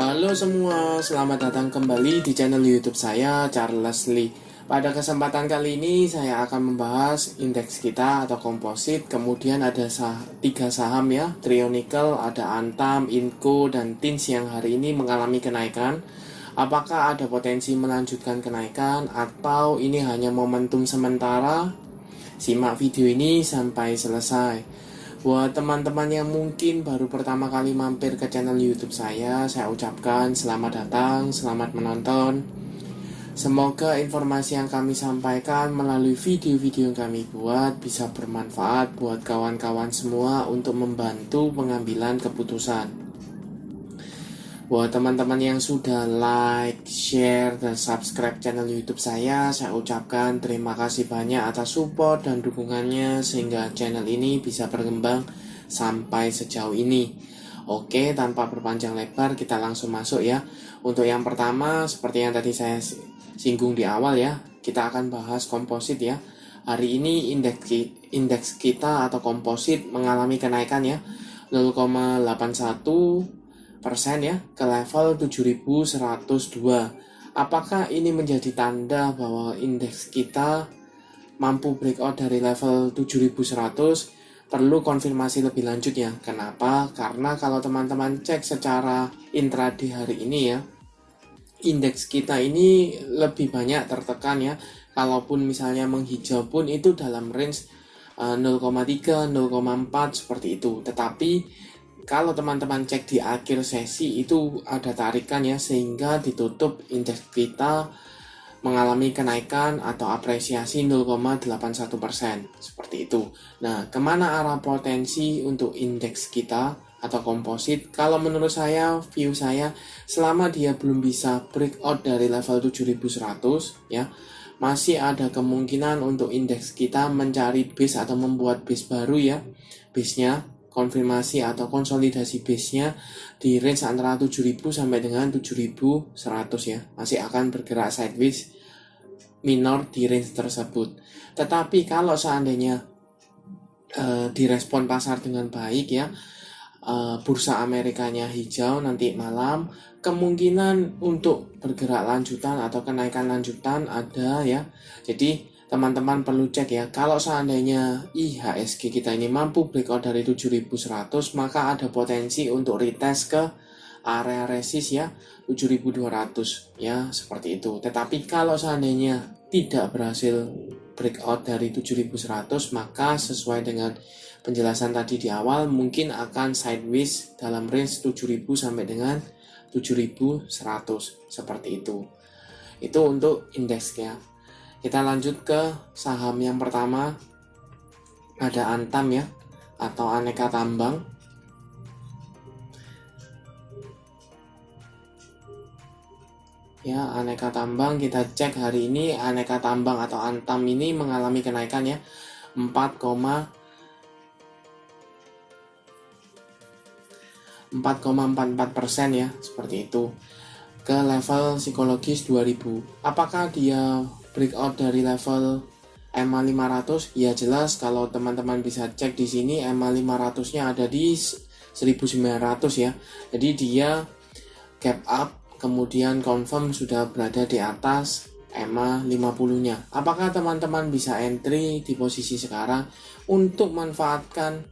Halo semua, selamat datang kembali di channel YouTube saya, Charles Lee. Pada kesempatan kali ini saya akan membahas indeks kita atau komposit. Kemudian ada tiga saham ya, Trio Nikel, ada Antam, Inco, dan Tins yang hari ini mengalami kenaikan. Apakah ada potensi melanjutkan kenaikan atau ini hanya momentum sementara? Simak video ini sampai selesai. Buat teman-teman yang mungkin baru pertama kali mampir ke channel YouTube saya ucapkan selamat datang, selamat menonton. Semoga informasi yang kami sampaikan melalui video-video yang kami buat bisa bermanfaat buat kawan-kawan semua untuk membantu pengambilan keputusan. Buat teman-teman yang sudah like, share, dan subscribe channel YouTube saya ucapkan terima kasih banyak atas support dan dukungannya sehingga channel ini bisa berkembang sampai sejauh ini. Oke, tanpa berpanjang lebar kita langsung masuk ya. Untuk yang pertama, seperti yang tadi saya singgung di awal ya, kita akan bahas komposit ya. Hari ini indeks kita atau komposit mengalami kenaikan ya 0,81% ya ke level 7102. Apakah ini menjadi tanda bahwa indeks kita mampu breakout dari level 7100? Perlu konfirmasi lebih lanjut ya. Kenapa? Karena kalau teman-teman cek secara intraday hari ini ya, indeks kita ini lebih banyak tertekan ya. Kalaupun misalnya menghijau pun itu dalam range 0,3, 0,4 seperti itu. Tetapi kalau teman-teman cek di akhir sesi itu ada tarikan ya, sehingga ditutup indeks kita mengalami kenaikan atau apresiasi 0,81% seperti itu. Nah, kemana arah potensi untuk indeks kita atau komposit? Kalau menurut saya, view saya, selama dia belum bisa breakout dari level 7100 ya, masih ada kemungkinan untuk indeks kita mencari base atau membuat base baru ya. Base-nya konfirmasi atau konsolidasi base-nya di range antara 7000 sampai dengan 7100 ya. Masih akan bergerak sideways minor di range tersebut. Tetapi kalau seandainya direspon pasar dengan baik ya, bursa Amerikanya hijau nanti malam, kemungkinan untuk bergerak lanjutan atau kenaikan lanjutan ada ya. Jadi teman-teman perlu cek ya, kalau seandainya IHSG kita ini mampu breakout dari 7100, maka ada potensi untuk retest ke area resist ya 7200 ya, seperti itu. Tetapi kalau seandainya tidak berhasil breakout dari 7100, maka sesuai dengan penjelasan tadi di awal, mungkin akan sideways dalam range 7000 sampai dengan 7100 seperti itu. Itu untuk indeksnya. Kita lanjut ke saham yang pertama, ada Antam ya, atau Aneka Tambang. Ya, Aneka Tambang kita cek hari ini, Aneka Tambang atau Antam ini mengalami kenaikan ya 4,44% ya, seperti itu. Ke level psikologis 2000. Apakah dia breakout dari level EMA 500? Ya jelas, kalau teman-teman bisa cek di sini EMA 500-nya ada di 1900 ya. Jadi dia gap up, kemudian confirm sudah berada di atas EMA 50-nya. Apakah teman-teman bisa entry di posisi sekarang untuk manfaatkan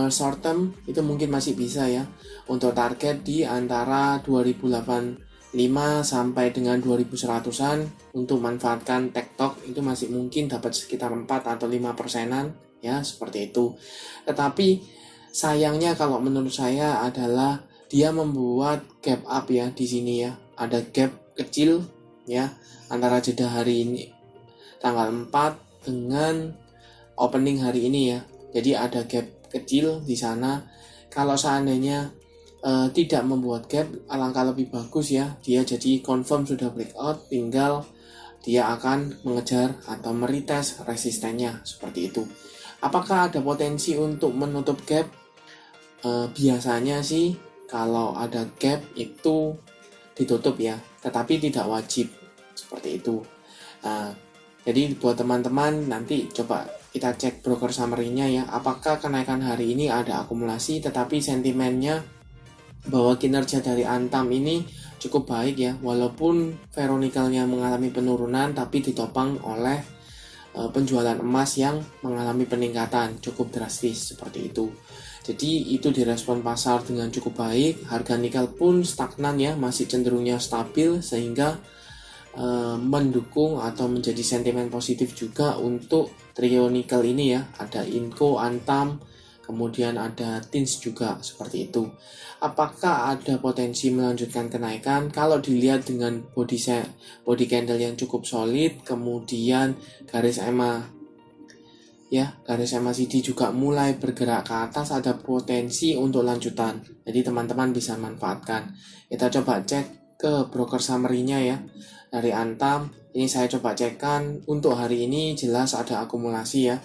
short term? Itu mungkin masih bisa ya. Untuk target di antara 2085 sampai dengan 2100-an untuk manfaatkan TikTok itu masih mungkin dapat sekitar 4 atau 5%-an ya, seperti itu. Tetapi sayangnya kalau menurut saya adalah dia membuat gap up ya di sini ya. Ada gap kecil ya antara jeda hari ini tanggal 4 dengan opening hari ini ya. Jadi ada gap kecil di sana. Kalau seandainya tidak membuat gap, alangkah lebih bagus ya, dia jadi confirm sudah breakout, tinggal dia akan mengejar atau meretest resistennya, seperti itu. Apakah ada potensi untuk menutup gap? Biasanya sih kalau ada gap itu ditutup ya, tetapi tidak wajib, seperti itu. Jadi buat teman-teman nanti coba kita cek broker summary-nya ya, apakah kenaikan hari ini ada akumulasi tetapi sentimennya bahwa kinerja dari Antam ini cukup baik ya, walaupun ferronikelnya mengalami penurunan tapi ditopang oleh penjualan emas yang mengalami peningkatan cukup drastis seperti itu. Jadi itu direspon pasar dengan cukup baik. Harga nikel pun stagnan ya, masih cenderungnya stabil, sehingga mendukung atau menjadi sentimen positif juga untuk trio nikel ini ya. Ada Inco, Antam, kemudian ada Tins juga seperti itu. Apakah ada potensi melanjutkan kenaikan? Kalau dilihat dengan body candle yang cukup solid, kemudian garis EMA ya, garis MACD juga mulai bergerak ke atas, ada potensi untuk lanjutan. Jadi teman-teman bisa manfaatkan. Kita coba cek ke broker summary-nya ya. Dari Antam, ini saya coba cekkan untuk hari ini jelas ada akumulasi ya.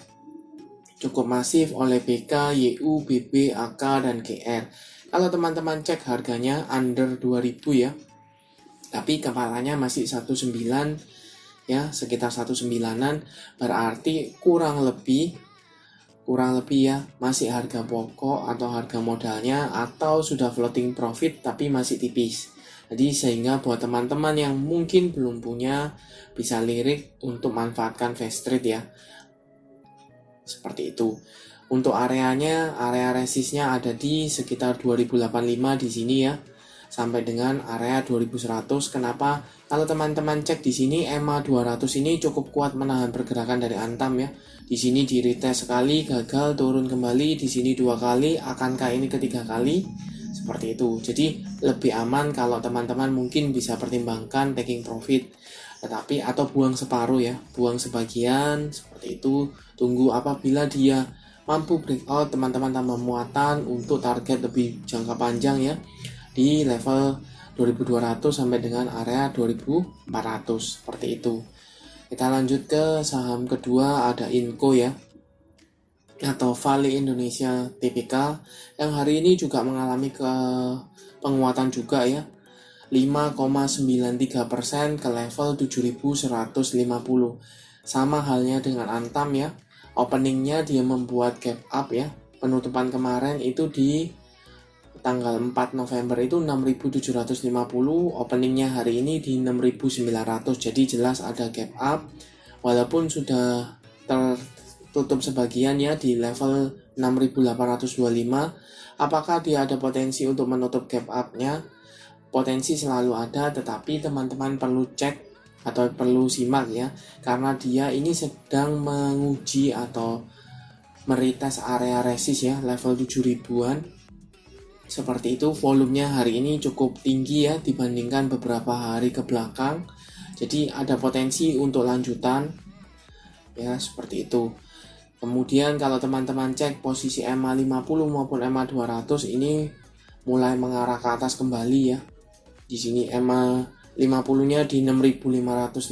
Cukup masif oleh BK, YU, BB, AK, dan GR. Kalau teman-teman cek harganya under 2000 ya. Tapi kepalanya masih 19 ya, sekitar 19-an, berarti kurang lebih ya masih harga pokok atau harga modalnya, atau sudah floating profit tapi masih tipis. Jadi sehingga buat teman-teman yang mungkin belum punya, bisa lirik untuk manfaatkan fast trade ya. Seperti itu. Untuk areanya, area resistnya ada di sekitar 2085 di sini ya, sampai dengan area 2100. Kenapa? Kalau teman-teman cek di sini EMA 200 ini cukup kuat menahan pergerakan dari Antam ya. Di sini di retest sekali, gagal, turun kembali, di sini 2 kali, akankah ini ketiga kali? Seperti itu. Jadi lebih aman kalau teman-teman mungkin bisa pertimbangkan taking profit, tetapi atau buang separuh ya, buang sebagian seperti itu. Tunggu apabila dia mampu breakout, teman-teman tambah muatan untuk target lebih jangka panjang ya, di level 2200 sampai dengan area 2400 seperti itu. Kita lanjut ke saham kedua, ada Inco ya, atau Vale Indonesia Tbk, yang hari ini juga mengalami penguatan juga ya, 5,93% ke level 7150. Sama halnya dengan Antam ya, openingnya dia membuat gap up ya. Penutupan kemarin itu di tanggal 4 November itu 6.750, openingnya hari ini di 6.900. Jadi jelas ada gap up, walaupun sudah tertutup sebagian ya di level 6.825. Apakah dia ada potensi untuk menutup gap up-nya? Potensi selalu ada, tetapi teman-teman perlu cek atau perlu simak ya, karena dia ini sedang menguji atau meretest area resist ya, level 7000-an. Seperti itu. Volumenya hari ini cukup tinggi ya dibandingkan beberapa hari ke belakang. Jadi ada potensi untuk lanjutan ya, seperti itu. Kemudian kalau teman-teman cek posisi EMA 50 maupun EMA 200 ini mulai mengarah ke atas kembali ya. Di sini EMA 50-nya di 6.550,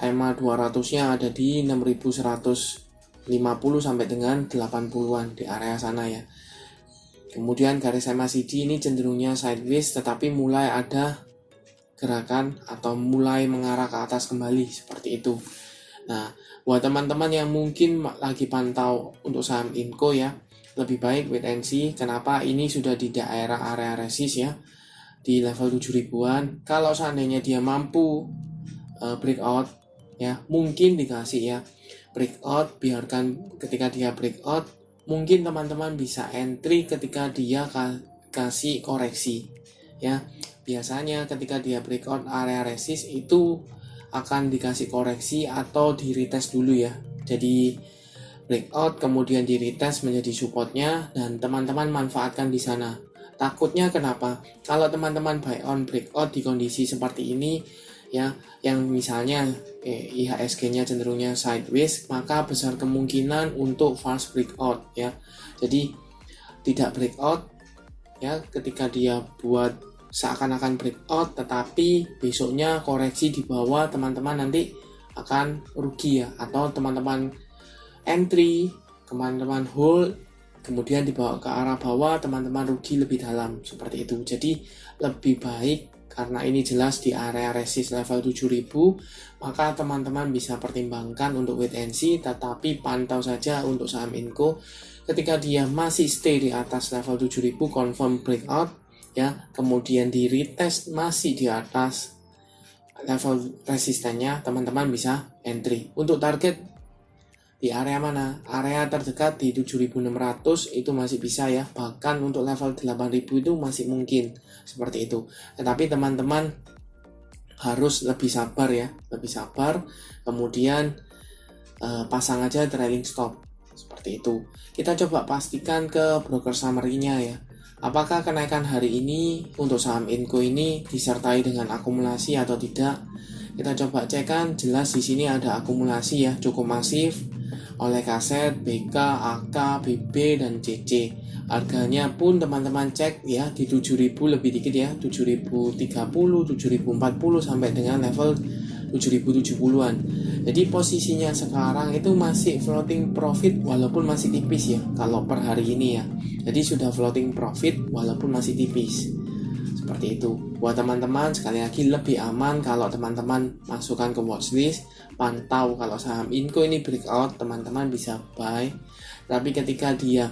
EMA 200-nya ada di 6.150 sampai dengan 80-an di area sana ya. Kemudian garis MACD ini cenderungnya sideways, tetapi mulai ada gerakan atau mulai mengarah ke atas kembali seperti itu. Nah, buat teman-teman yang mungkin lagi pantau untuk saham Inco ya, lebih baik wait and see. Kenapa? Ini sudah di daerah area resist ya, di level 7000-an. Kalau seandainya dia mampu breakout ya, mungkin dikasih ya breakout. Biarkan ketika dia breakout, mungkin teman-teman bisa entry ketika dia kasih koreksi ya. Biasanya ketika dia breakout area resist itu akan dikasih koreksi atau di retest dulu ya. Jadi breakout kemudian di retest menjadi supportnya, dan teman-teman manfaatkan di sana. Takutnya kenapa? Kalau teman-teman buy on breakout di kondisi seperti ini ya, yang misalnya IHSG-nya cenderungnya sideways, maka besar kemungkinan untuk false breakout ya. Jadi tidak breakout ya, ketika dia buat seakan-akan breakout tetapi besoknya koreksi di bawah, teman-teman nanti akan rugi ya, atau teman-teman entry, teman-teman hold, kemudian dibawa ke arah bawah, teman-teman rugi lebih dalam seperti itu. Jadi lebih baik, karena ini jelas di area resist level 7000, maka teman-teman bisa pertimbangkan untuk wait and see, tetapi pantau saja untuk saham Inco. ketika dia masih stay di atas level 7000 confirm breakout ya, kemudian di retest masih di atas level resistennya, teman-teman bisa entry. Untuk target di area mana? Area terdekat di 7600 itu masih bisa ya, bahkan untuk level 8000 itu masih mungkin seperti itu. Tetapi teman-teman harus lebih sabar ya, lebih sabar, kemudian pasang aja trailing stop seperti itu. Kita coba pastikan ke broker summary-nya ya, apakah kenaikan hari ini untuk saham Inco ini disertai dengan akumulasi atau tidak. Kita coba cek kan, jelas di sini ada akumulasi ya, cukup masif oleh kaset, BK, AK, BB, dan CC. Harganya pun teman-teman cek ya di 7000 lebih dikit ya, 7030, 7040 sampai dengan level 7070-an. Jadi posisinya sekarang itu masih floating profit walaupun masih tipis ya kalau per hari ini ya. Jadi sudah floating profit walaupun masih tipis. Seperti itu. Buat teman-teman sekali lagi lebih aman kalau teman-teman masukkan ke watchlist, pantau kalau saham Inco ini breakout, teman-teman bisa buy. Tapi ketika dia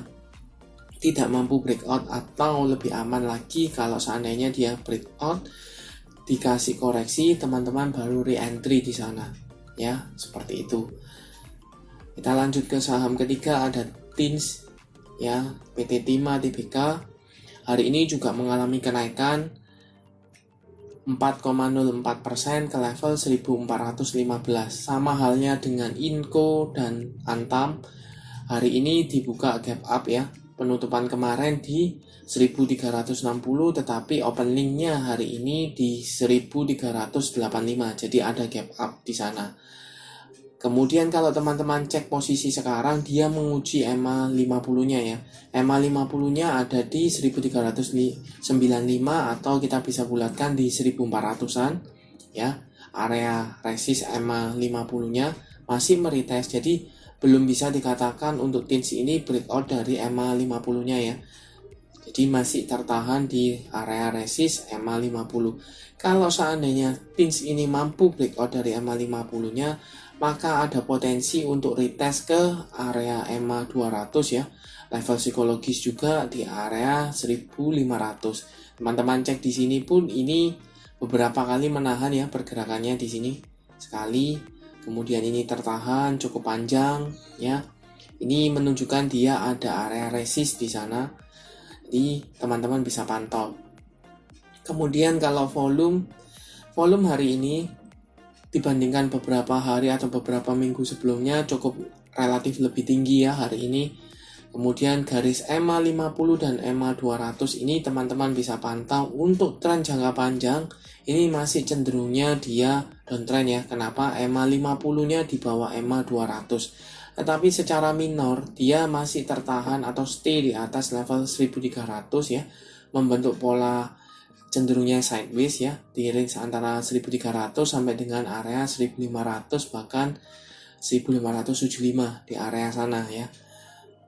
tidak mampu breakout atau lebih aman lagi kalau seandainya dia breakout dikasih koreksi, teman-teman baru re-entry di sana ya, seperti itu. Kita lanjut ke saham ketiga, ada TINS ya, PT Timah Tbk. Hari ini juga mengalami kenaikan 4,04% ke level 1415. Sama halnya dengan Inco dan Antam. Hari ini dibuka gap up ya. Penutupan kemarin di 1360, tetapi openingnya hari ini di 1385. Jadi ada gap up di sana. Kemudian kalau teman-teman cek posisi sekarang, dia menguji EMA 50-nya ya. EMA 50-nya ada di 1395 atau kita bisa bulatkan di 1400-an ya. Area resist EMA 50-nya masih meretest. Jadi belum bisa dikatakan untuk TINS ini breakout dari EMA 50-nya ya. Jadi masih tertahan di area resist EMA 50. Kalau seandainya TINS ini mampu breakout dari EMA 50-nya, maka ada potensi untuk retest ke area EMA 200 ya. Level psikologis juga di area 1500. Teman-teman cek di sini pun ini beberapa kali menahan ya pergerakannya di sini. Sekali, kemudian ini tertahan cukup panjang ya. Ini menunjukkan dia ada area resist di sana. Jadi teman-teman bisa pantau. Kemudian kalau volume hari ini dibandingkan beberapa hari atau beberapa minggu sebelumnya cukup relatif lebih tinggi ya hari ini. Kemudian garis EMA 50 dan EMA 200 ini teman-teman bisa pantau untuk tren jangka panjang. Ini masih cenderungnya dia downtrend ya. Kenapa? EMA 50-nya di bawah EMA 200. Tetapi secara minor dia masih tertahan atau stay di atas level 1300 ya. Membentuk pola cenderungnya sideways ya, di range antara 1300 sampai dengan area 1500 bahkan 1575 di area sana ya.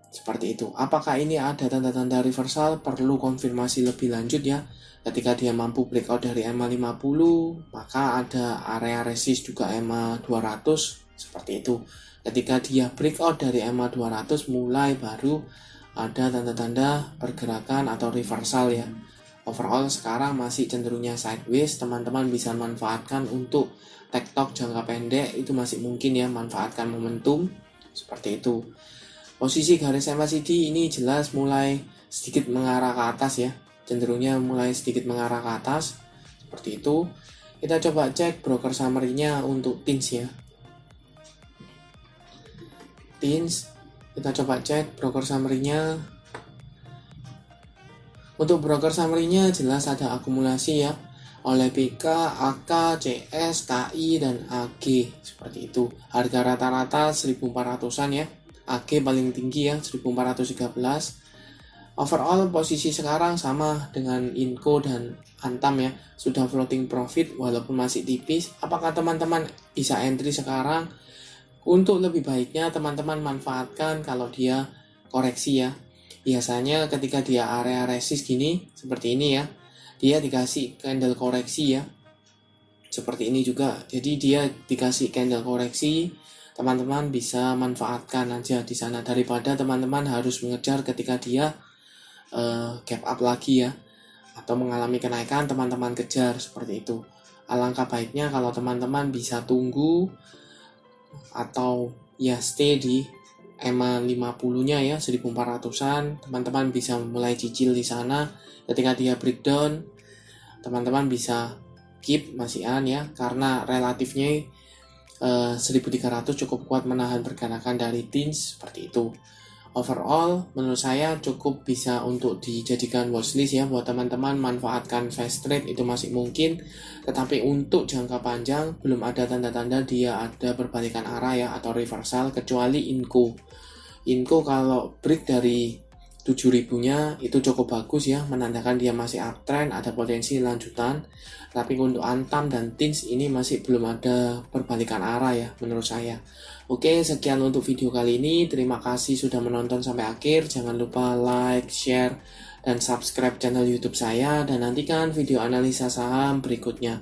Seperti itu. Apakah ini ada tanda-tanda reversal? Perlu konfirmasi lebih lanjut ya. Ketika dia mampu breakout dari EMA 50, maka ada area resist juga EMA 200 seperti itu. Ketika dia breakout dari EMA 200 mulai baru ada tanda-tanda pergerakan atau reversal ya. Overall sekarang masih cenderungnya sideways, teman-teman bisa manfaatkan untuk tektok jangka pendek, itu masih mungkin ya, manfaatkan momentum seperti itu. Posisi garis MACD ini jelas mulai sedikit mengarah ke atas ya, cenderungnya mulai sedikit mengarah ke atas seperti itu. Kita coba cek broker summary-nya untuk TINS ya. TINS, kita coba cek broker summary-nya. Untuk broker summary-nya jelas ada akumulasi ya oleh BK, AK, CS, KI, dan AG seperti itu. Harga rata-rata 1400-an ya. AG paling tinggi ya 1413. Overall posisi sekarang sama dengan Inco dan Antam ya, sudah floating profit walaupun masih tipis. Apakah teman-teman bisa entry sekarang? Untuk lebih baiknya teman-teman manfaatkan kalau dia koreksi ya. Biasanya ketika dia area resist gini seperti ini ya, dia dikasih candle koreksi ya, seperti ini juga. Jadi dia dikasih candle koreksi, teman-teman bisa manfaatkan aja di sana daripada teman-teman harus mengejar ketika dia gap up lagi ya, atau mengalami kenaikan teman-teman kejar seperti itu. Alangkah baiknya kalau teman-teman bisa tunggu atau ya stay di EMA 50-nya ya, 1400-an. Teman-teman bisa mulai cicil di sana. Ketika dia breakdown, teman-teman bisa keep masihan ya, karena relatifnya 1300 cukup kuat menahan pergerakan dari teens seperti itu. Overall, menurut saya cukup bisa untuk dijadikan watchlist ya buat teman-teman. Manfaatkan fast trade itu masih mungkin, tetapi untuk jangka panjang belum ada tanda-tanda dia ada perbalikan arah ya atau reversal, kecuali Inco. Inco kalau break dari 7000-nya itu cukup bagus ya, menandakan dia masih uptrend, ada potensi lanjutan. Tapi untuk Antam dan Teens ini masih belum ada perbalikan arah ya menurut saya. Oke, sekian untuk video kali ini. Terima kasih sudah menonton sampai akhir. Jangan lupa like, share, dan subscribe channel YouTube saya, dan nantikan video analisa saham berikutnya.